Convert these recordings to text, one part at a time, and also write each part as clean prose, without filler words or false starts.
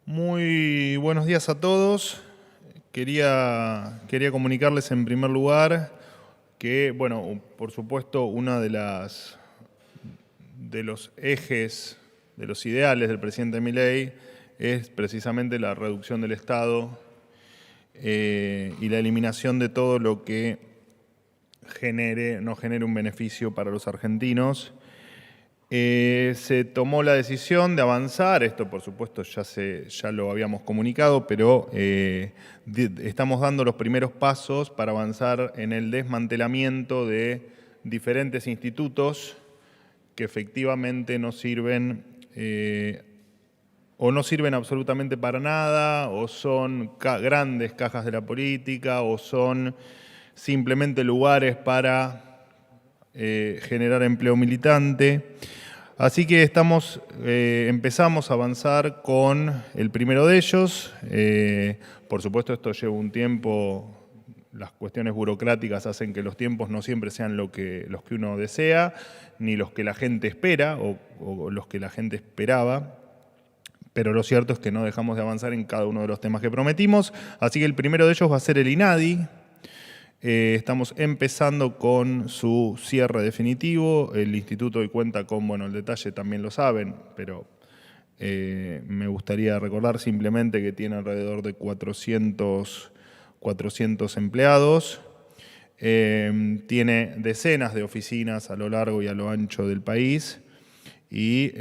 Muy buenos días a todos. Quería comunicarles en primer lugar que, bueno, por supuesto, una de los ejes, de los ideales del presidente Milei es precisamente la reducción del Estado y la eliminación de todo lo que no genere un beneficio para los argentinos. Se tomó la decisión de avanzar, esto por supuesto ya lo habíamos comunicado, pero estamos dando los primeros pasos para avanzar en el desmantelamiento de diferentes institutos que efectivamente no sirven o no sirven absolutamente para nada, o son grandes cajas de la política, o son simplemente lugares para generar empleo militante. Así que empezamos a avanzar con el primero de ellos. Por supuesto, esto lleva un tiempo. Las cuestiones burocráticas hacen que los tiempos no siempre sean los que uno desea, ni los que la gente espera o los que la gente esperaba. Pero lo cierto es que no dejamos de avanzar en cada uno de los temas que prometimos. Así que el primero de ellos va a ser el INADI. Estamos empezando con su cierre definitivo. El instituto hoy cuenta con, bueno, el detalle también lo saben, pero me gustaría recordar simplemente que tiene alrededor de 400 empleados. Tiene decenas de oficinas a lo largo y a lo ancho del país. Y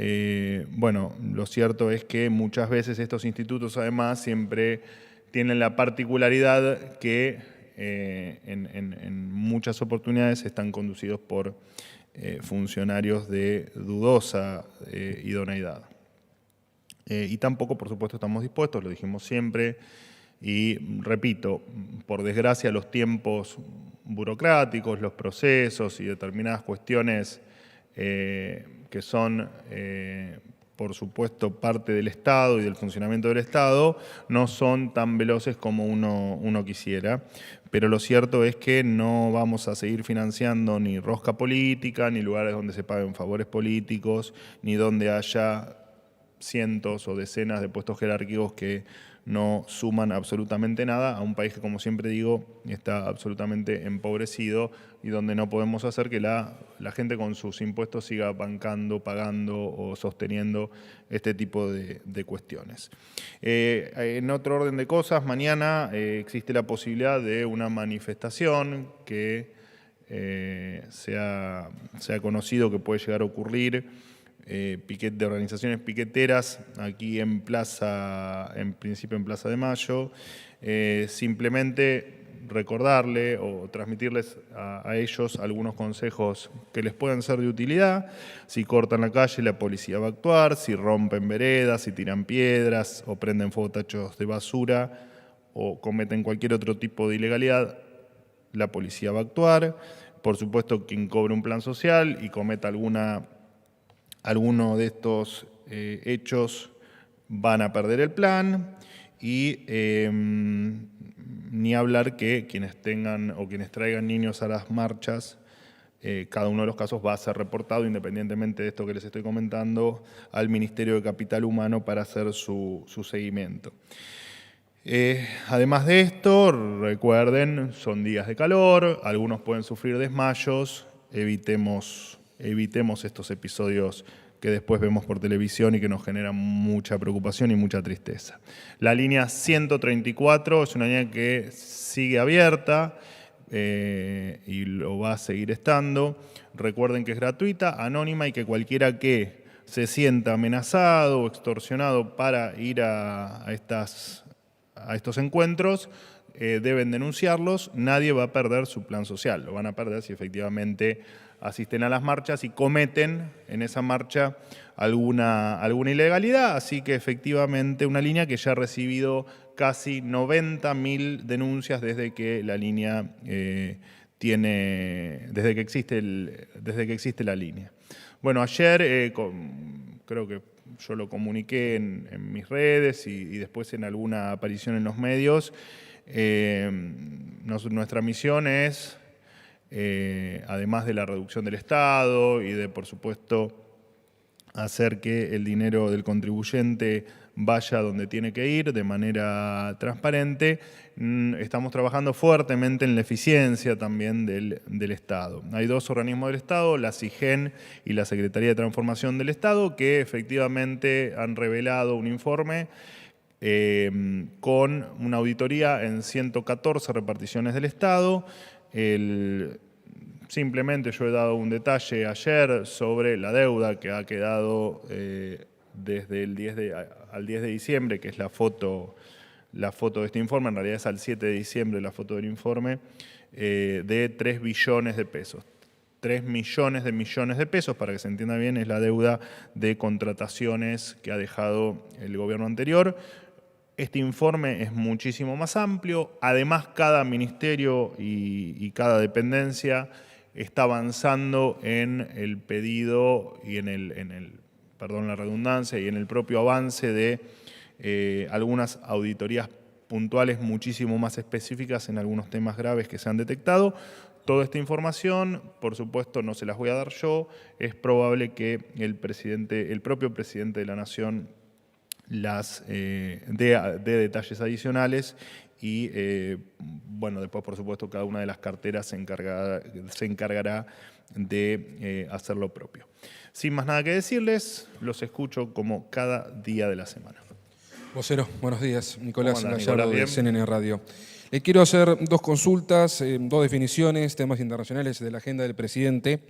bueno, lo cierto es que muchas veces estos institutos además siempre tienen la particularidad que en muchas oportunidades están conducidos por funcionarios de dudosa idoneidad. Y tampoco, por supuesto, estamos dispuestos, lo dijimos siempre, y repito, por desgracia los tiempos burocráticos, los procesos y determinadas cuestiones que son, por supuesto, parte del Estado y del funcionamiento del Estado, no son tan veloces como uno quisiera. Pero lo cierto es que no vamos a seguir financiando ni rosca política, ni lugares donde se paguen favores políticos, ni donde haya cientos o decenas de puestos jerárquicos que no suman absolutamente nada a un país que, como siempre digo, está absolutamente empobrecido y donde no podemos hacer que la gente con sus impuestos siga bancando, pagando o sosteniendo este tipo de cuestiones. En otro orden de cosas, mañana existe la posibilidad de una manifestación que se ha conocido que puede llegar a ocurrir, de organizaciones piqueteras aquí en principio en Plaza de Mayo. Simplemente recordarle o transmitirles a ellos algunos consejos que les puedan ser de utilidad. Si cortan la calle, la policía va a actuar. Si rompen veredas, si tiran piedras o prenden fuego tachos de basura o cometen cualquier otro tipo de ilegalidad, la policía va a actuar. Por supuesto, quien cobre un plan social y cometa alguno de estos hechos van a perder el plan. Y ni hablar que quienes tengan o quienes traigan niños a las marchas, cada uno de los casos va a ser reportado, independientemente de esto que les estoy comentando, al Ministerio de Capital Humano para hacer su seguimiento. Además de esto, recuerden, son días de calor, algunos pueden sufrir desmayos, evitemos estos episodios que después vemos por televisión y que nos generan mucha preocupación y mucha tristeza. La línea 134 es una línea que sigue abierta y lo va a seguir estando. Recuerden que es gratuita, anónima y que cualquiera que se sienta amenazado o extorsionado para ir a estos encuentros deben denunciarlos. Nadie va a perder su plan social, lo van a perder si efectivamente asisten a las marchas y cometen en esa marcha alguna ilegalidad. Así que efectivamente una línea que ya ha recibido casi 90.000 denuncias desde que la línea desde que existe la línea. Bueno, ayer creo que yo lo comuniqué en mis redes y después en alguna aparición en los medios. Nuestra misión es, además de la reducción del Estado y de, por supuesto, hacer que el dinero del contribuyente vaya donde tiene que ir de manera transparente. Estamos trabajando fuertemente en la eficiencia también del Estado. Hay dos organismos del Estado, la SIGEN y la Secretaría de Transformación del Estado, que efectivamente han revelado un informe con una auditoría en 114 reparticiones del Estado. Simplemente yo he dado un detalle ayer sobre la deuda que ha quedado desde el al 10 de diciembre, que es la foto de este informe, en realidad es al 7 de diciembre la foto del informe, de 3 billones de pesos. 3 millones de pesos, para que se entienda bien, es la deuda de contrataciones que ha dejado el gobierno anterior. Este informe es muchísimo más amplio. Además, cada ministerio y cada dependencia está avanzando en el pedido y perdón la redundancia, y en el propio avance de algunas auditorías puntuales muchísimo más específicas en algunos temas graves que se han detectado. Toda esta información, por supuesto, no se las voy a dar yo. Es probable que el propio presidente de la Nación dé detalles adicionales y, bueno, después, por supuesto, cada una de las carteras se encargará de hacer lo propio. Sin más nada que decirles, los escucho como cada día de la semana. Vocero, buenos días. Nicolás ¿Cómo andás, Gallardo, Nicolás? de CNN Radio. Le quiero hacer dos consultas, dos definiciones, temas internacionales de la agenda del presidente.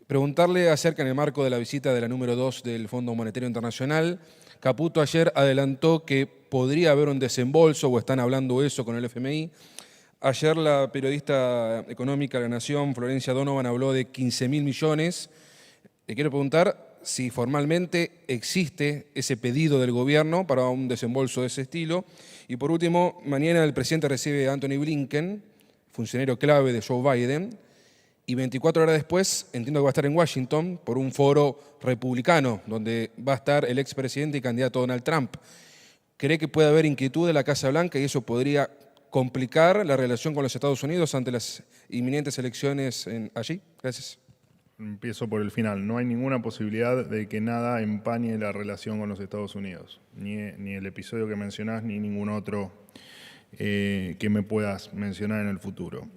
Preguntarle acerca, en el marco de la visita de la número 2 del Fondo Monetario Internacional, Caputo ayer adelantó que podría haber un desembolso, o están hablando eso con el FMI. Ayer la periodista económica de La Nación, Florencia Donovan, habló de 15.000 millones. Le quiero preguntar si formalmente existe ese pedido del gobierno para un desembolso de ese estilo. Y por último, mañana el presidente recibe a Anthony Blinken, funcionario clave de Joe Biden, y 24 horas después entiendo que va a estar en Washington por un foro republicano, donde va a estar el expresidente y candidato Donald Trump. ¿Cree que puede haber inquietud de la Casa Blanca y eso podría complicar la relación con los Estados Unidos ante las inminentes elecciones allí? Gracias. Empiezo por el final. No hay ninguna posibilidad de que nada empañe la relación con los Estados Unidos. Ni el episodio que mencionás, ni ningún otro que me puedas mencionar en el futuro.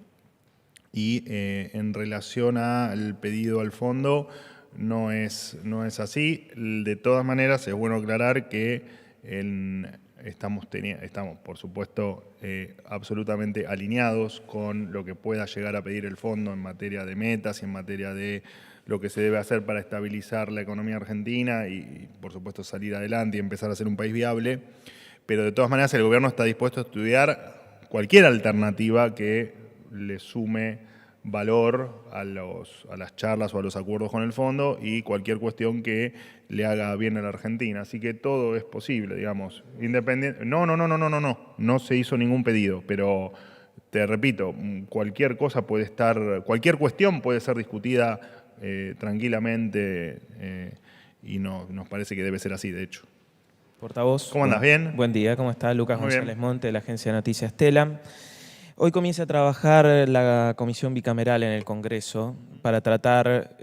Y en relación al pedido al fondo, no es así. De todas maneras, es bueno aclarar que estamos, por supuesto, absolutamente alineados con lo que pueda llegar a pedir el fondo en materia de metas y en materia de lo que se debe hacer para estabilizar la economía argentina y, por supuesto, salir adelante y empezar a ser un país viable. Pero de todas maneras, el gobierno está dispuesto a estudiar cualquier alternativa que le sume valor a las charlas o a los acuerdos con el fondo y cualquier cuestión que le haga bien a la Argentina. Así que todo es posible, digamos. Independiente. No se hizo ningún pedido, pero te repito, cualquier cuestión puede ser discutida tranquilamente y nos parece que debe ser así, de hecho. Portavoz. ¿Cómo andas? ¿Bien? Buen día, ¿cómo está? Lucas Muy bien. González Monte, de la agencia de noticias Stella. Hoy comienza a trabajar la comisión bicameral en el Congreso para tratar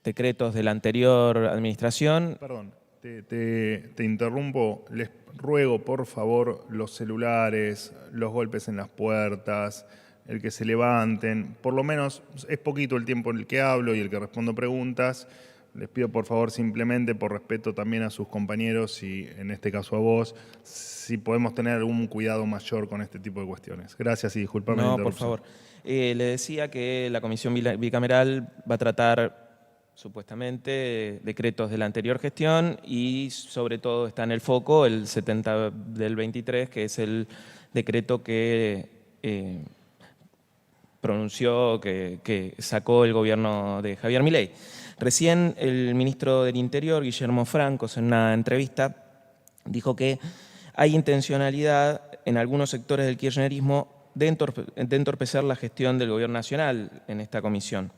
decretos de la anterior administración. Perdón, te interrumpo. Les ruego, por favor, los celulares, los golpes en las puertas, el que se levanten. Por lo menos es poquito el tiempo en el que hablo y el que respondo preguntas. Les pido, por favor, simplemente por respeto también a sus compañeros y en este caso a vos, si podemos tener algún cuidado mayor con este tipo de cuestiones. Gracias y disculpame la No, por interrupción. favor. Le decía que la comisión bicameral va a tratar supuestamente decretos de la anterior gestión y sobre todo está en el foco el 70 del 23, que es el decreto que pronunció, que sacó el gobierno de Javier Milei. Recién el ministro del Interior, Guillermo Francos, en una entrevista, dijo que hay intencionalidad en algunos sectores del kirchnerismo de entorpecer la gestión del gobierno nacional en esta comisión.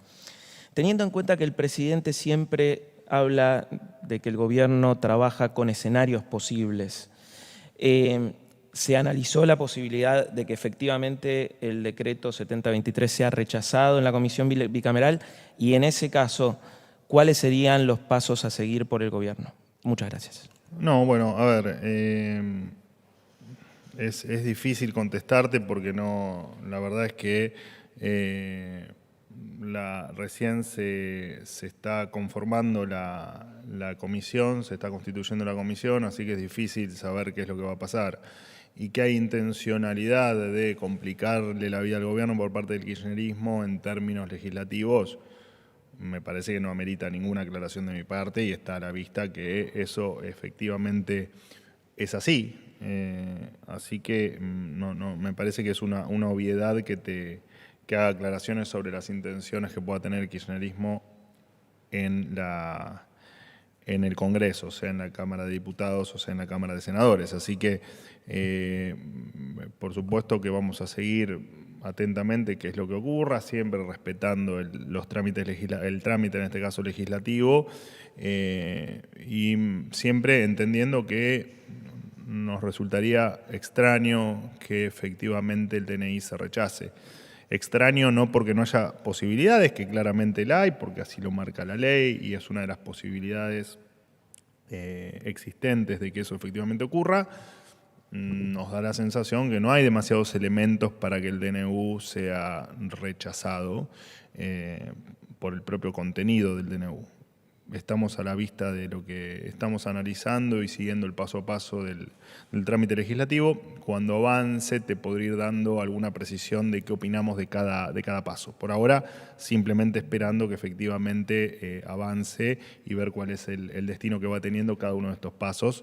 Teniendo en cuenta que el presidente siempre habla de que el gobierno trabaja con escenarios posibles, se analizó la posibilidad de que efectivamente el decreto 7023 sea rechazado en la comisión bicameral y en ese caso, ¿cuáles serían los pasos a seguir por el gobierno? Muchas gracias. No, bueno, a ver, es difícil contestarte porque no, la verdad es que recién se está conformando la comisión, se está constituyendo la comisión, así que es difícil saber qué es lo que va a pasar. Y que hay intencionalidad de complicarle la vida al gobierno por parte del kirchnerismo en términos legislativos, me parece que no amerita ninguna aclaración de mi parte y está a la vista que eso efectivamente es así. Así que no, me parece que es una obviedad que haga aclaraciones sobre las intenciones que pueda tener el kirchnerismo en el Congreso, o sea, en la Cámara de Diputados, o sea, en la Cámara de Senadores. Así que, por supuesto que vamos a seguir atentamente qué es lo que ocurra, siempre respetando los trámites el trámite, en este caso legislativo, y siempre entendiendo que nos resultaría extraño que efectivamente el DNI se rechace. Extraño no porque no haya posibilidades, que claramente la hay, porque así lo marca la ley y es una de las posibilidades existentes de que eso efectivamente ocurra. Nos da la sensación que no hay demasiados elementos para que el DNU sea rechazado por el propio contenido del DNU. Estamos a la vista de lo que estamos analizando y siguiendo el paso a paso del trámite legislativo. Cuando avance te podré ir dando alguna precisión de qué opinamos de cada paso. Por ahora, simplemente esperando que efectivamente avance y ver cuál es el destino que va teniendo cada uno de estos pasos,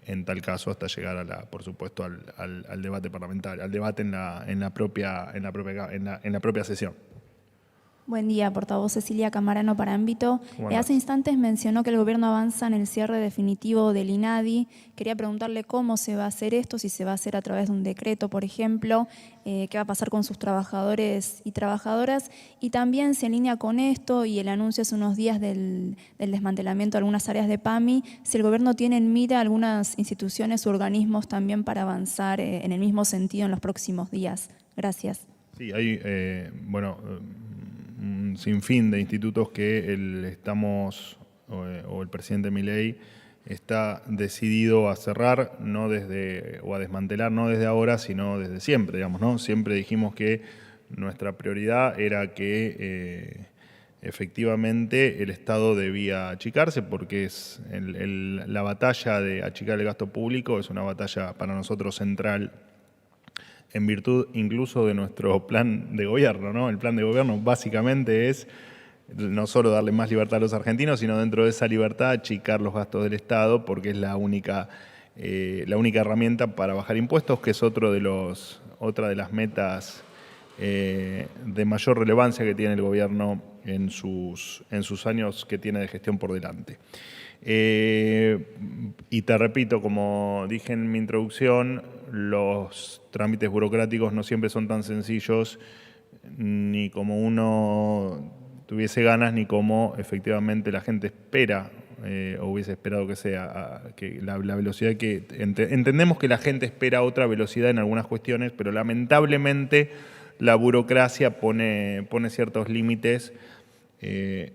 en tal caso hasta llegar por supuesto al debate parlamentario, al debate en la propia sesión. Buen día, portavoz Cecilia Camarano para Ámbito. Hace instantes mencionó que el gobierno avanza en el cierre definitivo del INADI. Quería preguntarle cómo se va a hacer esto, si se va a hacer a través de un decreto, por ejemplo, qué va a pasar con sus trabajadores y trabajadoras, y también si en línea con esto y el anuncio hace unos días del desmantelamiento de algunas áreas de PAMI, si el gobierno tiene en mira algunas instituciones u organismos también para avanzar en el mismo sentido en los próximos días. Gracias. Sí, hay, un sinfín de institutos que el presidente Milei está decidido a cerrar, o a desmantelar, no desde ahora, sino desde siempre, digamos, ¿no? Siempre dijimos que nuestra prioridad era que efectivamente el Estado debía achicarse, porque la batalla de achicar el gasto público es una batalla para nosotros central, en virtud incluso de nuestro plan de gobierno, ¿no? El plan de gobierno básicamente es no solo darle más libertad a los argentinos, sino dentro de esa libertad achicar los gastos del Estado, porque es la única herramienta para bajar impuestos, que es otra de las metas de mayor relevancia que tiene el gobierno en sus años que tiene de gestión por delante. Y te repito, como dije en mi introducción, los trámites burocráticos no siempre son tan sencillos ni como uno tuviese ganas, ni como efectivamente la gente espera o hubiese esperado que sea, que la velocidad que... Entendemos que la gente espera otra velocidad en algunas cuestiones, pero lamentablemente la burocracia pone ciertos límites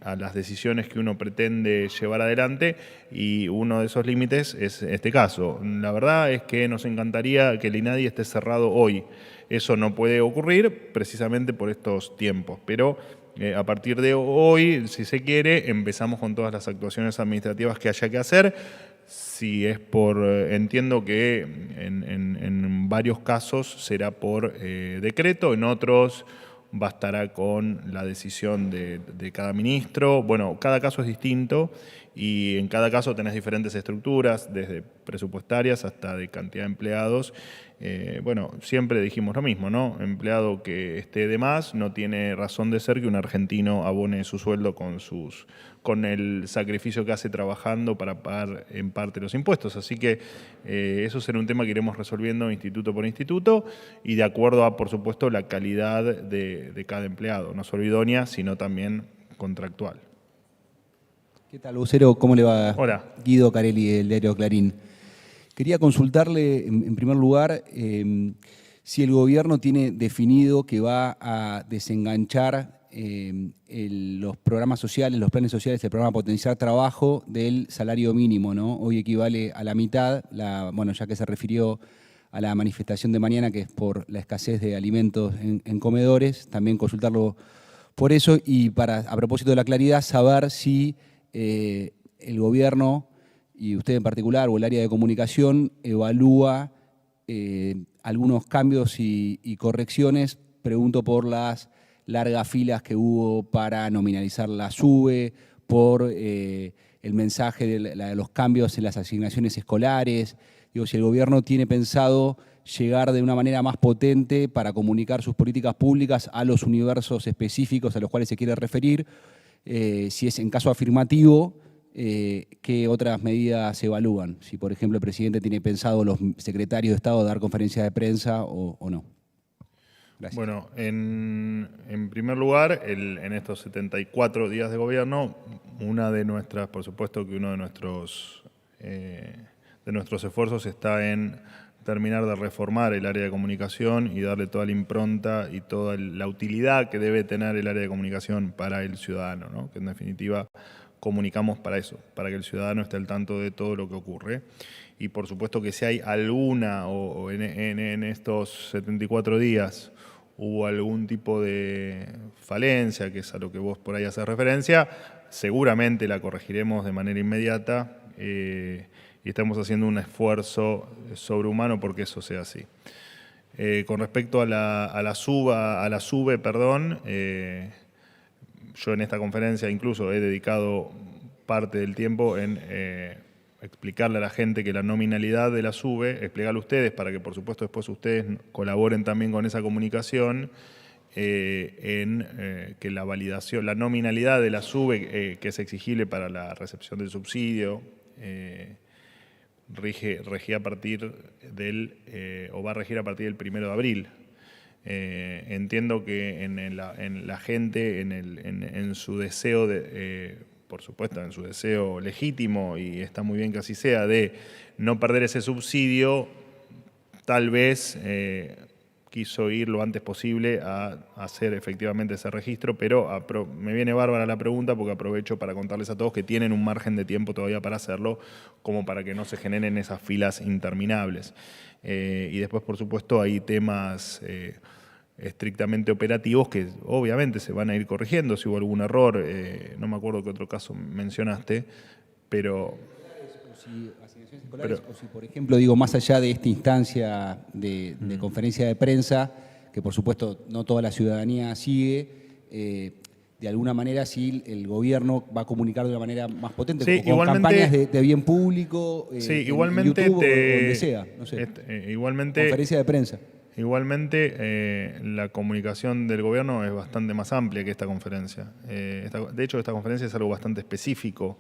a las decisiones que uno pretende llevar adelante, y uno de esos límites es este caso. La verdad es que nos encantaría que el INADI esté cerrado hoy. Eso no puede ocurrir precisamente por estos tiempos, pero a partir de hoy, si se quiere, empezamos con todas las actuaciones administrativas que haya que hacer. Si es entiendo que en varios casos será por decreto, en otros bastará con la decisión de cada ministro. Bueno, cada caso es distinto y en cada caso tenés diferentes estructuras, desde presupuestarias hasta de cantidad de empleados. Bueno, siempre dijimos lo mismo, ¿no? Empleado que esté de más no tiene razón de ser que un argentino abone su sueldo con el sacrificio que hace trabajando para pagar en parte los impuestos. Así que eso será un tema que iremos resolviendo instituto por instituto y de acuerdo a, por supuesto, la calidad de cada empleado, no solo idónea, sino también contractual. ¿Qué tal, vocero? ¿Cómo le va? Hola. Guido Carelli, del diario Clarín. Quería consultarle, en primer lugar, si el gobierno tiene definido que va a desenganchar los programas sociales, los planes sociales, el programa Potenciar Trabajo del salario mínimo, ¿no? Hoy equivale a la mitad, bueno, ya que se refirió a la manifestación de mañana, que es por la escasez de alimentos en comedores, también consultarlo por eso y a propósito de la claridad, saber si el gobierno, y usted en particular, o el área de comunicación, evalúa algunos cambios y correcciones. Pregunto por las largas filas que hubo para nominalizar la SUBE, por el mensaje de los cambios en las asignaciones escolares. Digo, si el gobierno tiene pensado llegar de una manera más potente para comunicar sus políticas públicas a los universos específicos a los cuales se quiere referir, si es en caso afirmativo, ¿qué otras medidas se evalúan? Si, por ejemplo, el presidente tiene pensado los secretarios de Estado dar conferencias de prensa o no. Gracias. Bueno, en primer lugar, en estos 74 días de gobierno, por supuesto que uno de nuestros esfuerzos está en terminar de reformar el área de comunicación y darle toda la impronta y toda la utilidad que debe tener el área de comunicación para el ciudadano, ¿no? Que en definitiva comunicamos para eso, para que el ciudadano esté al tanto de todo lo que ocurre. Y por supuesto que si hay alguna, o en estos 74 días hubo algún tipo de falencia, que es a lo que vos por ahí haces referencia, seguramente la corregiremos de manera inmediata y estamos haciendo un esfuerzo sobrehumano porque eso sea así. Con respecto a la SUBE, yo en esta conferencia incluso he dedicado parte del tiempo en explicarle a la gente que la nominalidad de la SUBE, explicarle a ustedes para que por supuesto después ustedes colaboren también con esa comunicación, que la validación, la nominalidad de la SUBE, que es exigible para la recepción del subsidio, regía a partir va a regir a partir del 1 de abril. Entiendo que en la gente, en su deseo por supuesto, en su deseo legítimo, y está muy bien que así sea, de no perder ese subsidio, tal vez quiso ir lo antes posible a hacer efectivamente ese registro, pero me viene bárbara la pregunta porque aprovecho para contarles a todos que tienen un margen de tiempo todavía para hacerlo, como para que no se generen esas filas interminables. Y después, por supuesto, hay temas estrictamente operativos que obviamente se van a ir corrigiendo si hubo algún error. No me acuerdo qué otro caso mencionaste, pero... O si, por ejemplo, digo, más allá de esta instancia de conferencia de prensa, que por supuesto no toda la ciudadanía sigue, de alguna manera sí el gobierno va a comunicar de una manera más potente, sí, con campañas de bien público, sí, igualmente en YouTube, donde sea, no sé, igualmente, conferencia de prensa. Igualmente, la comunicación del gobierno es bastante más amplia que esta conferencia. De hecho, esta conferencia es algo bastante específico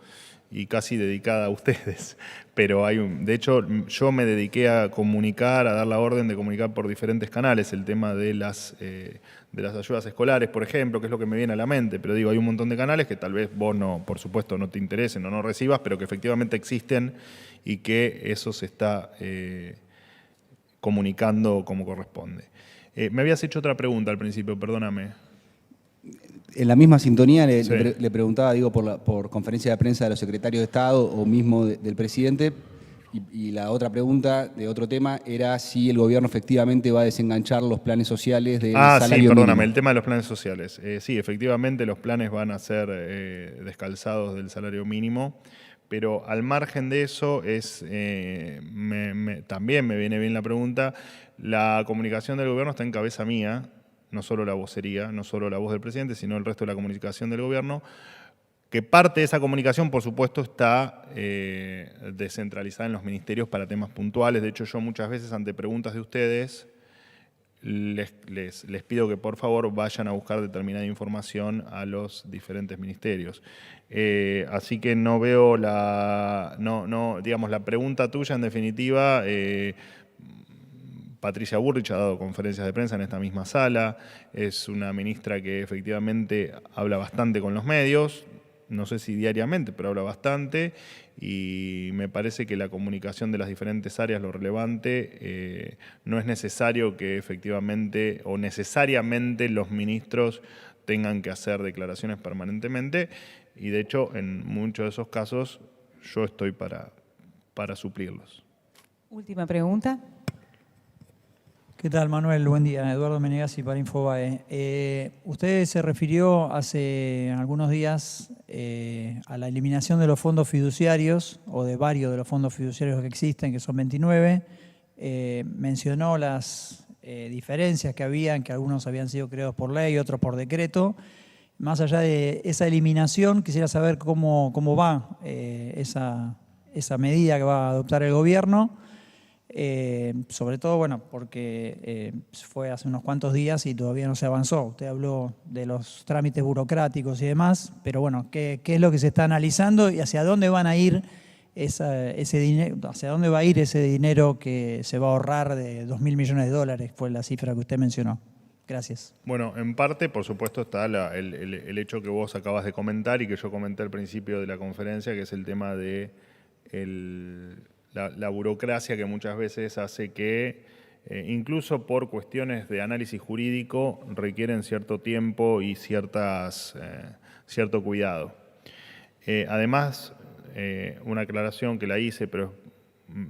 y casi dedicada a ustedes. Pero de hecho, yo me dediqué a comunicar, a dar la orden de comunicar por diferentes canales el tema de las ayudas escolares, por ejemplo, que es lo que me viene a la mente. Pero digo, hay un montón de canales que tal vez vos no, por supuesto, no te interesen o no recibas, pero que efectivamente existen y que eso se está comunicando como corresponde. Me habías hecho otra pregunta al principio, perdóname. En la misma sintonía le Sí. le preguntaba, digo, por conferencia de prensa de los secretarios de Estado o mismo del presidente, y la otra pregunta de otro tema era si el gobierno efectivamente va a desenganchar los planes sociales del salario sí, perdóname, mínimo. el tema de los planes sociales. Sí, efectivamente los planes van a ser descalzados del salario mínimo, pero al margen de eso también me viene bien la pregunta. La comunicación del gobierno está en cabeza mía, no solo la vocería, no solo la voz del presidente, sino el resto de la comunicación del gobierno, que parte de esa comunicación, por supuesto, está descentralizada en los ministerios para temas puntuales. De hecho, yo muchas veces ante preguntas de ustedes les pido que por favor vayan a buscar determinada información a los diferentes ministerios. Así que no veo digamos, la pregunta tuya en definitiva. Patricia Bullrich ha dado conferencias de prensa en esta misma sala, es una ministra que efectivamente habla bastante con los medios, no sé si diariamente, pero habla bastante, y me parece que la comunicación de las diferentes áreas, lo relevante, no es necesario que efectivamente o necesariamente los ministros tengan que hacer declaraciones permanentemente y de hecho en muchos de esos casos yo estoy para suplirlos. Última pregunta. ¿Qué tal, Manuel? Buen día. Eduardo Menegazzi para Infobae. Usted se refirió hace algunos días a la eliminación de los fondos fiduciarios, o de varios de los fondos fiduciarios que existen, que son 29. Mencionó las diferencias que habían, que algunos habían sido creados por ley, otros por decreto. Más allá de esa eliminación, quisiera saber cómo va esa medida que va a adoptar el gobierno. Sobre todo, bueno, porque fue hace unos cuantos días y todavía no se avanzó. Usted habló de los trámites burocráticos y demás, pero bueno, ¿qué es lo que se está analizando y hacia dónde van a ir ese dinero, hacia dónde va a ir ese dinero que se va a ahorrar de $2.000 millones, fue la cifra que usted mencionó? Gracias. Bueno, en parte, por supuesto, está el hecho que vos acabas de comentar y que yo comenté al principio de la conferencia, que es el tema de la burocracia que muchas veces hace que, incluso por cuestiones de análisis jurídico, requieren cierto tiempo y cierto cuidado. Además, una aclaración que la hice, pero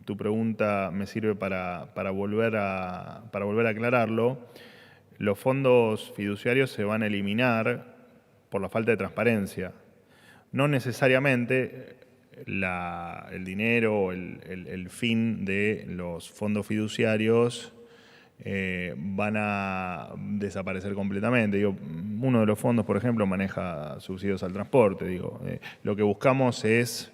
tu pregunta me sirve para volver a aclararlo. Los fondos fiduciarios se van a eliminar por la falta de transparencia. No necesariamente el dinero o el fin de los fondos fiduciarios van a desaparecer completamente. Uno de los fondos, por ejemplo, maneja subsidios al transporte. Lo que buscamos es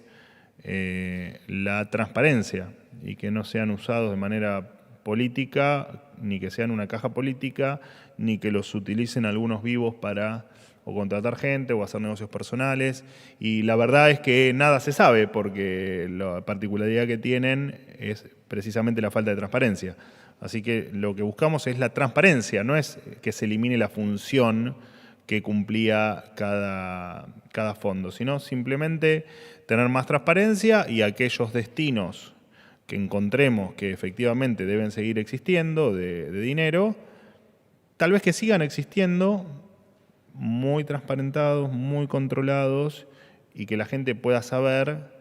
la transparencia y que no sean usados de manera política, ni que sean una caja política, ni que los utilicen algunos vivos para o contratar gente o hacer negocios personales. Y la verdad es que nada se sabe porque la particularidad que tienen es precisamente la falta de transparencia. Así que lo que buscamos es la transparencia, no es que se elimine la función que cumplía cada fondo, sino simplemente tener más transparencia y aquellos destinos que encontremos que efectivamente deben seguir existiendo de dinero, tal vez que sigan existiendo, muy transparentados, muy controlados y que la gente pueda saber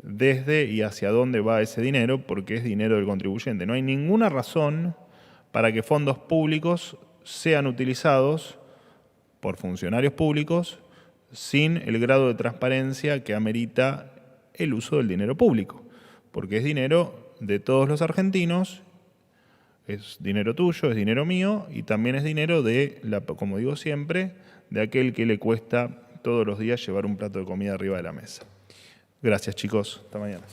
desde y hacia dónde va ese dinero porque es dinero del contribuyente. No hay ninguna razón para que fondos públicos sean utilizados por funcionarios públicos sin el grado de transparencia que amerita el uso del dinero público, porque es dinero de todos los argentinos, es dinero tuyo, es dinero mío y también es dinero de, como digo siempre, de aquel que le cuesta todos los días llevar un plato de comida arriba de la mesa. Gracias, chicos. Hasta mañana.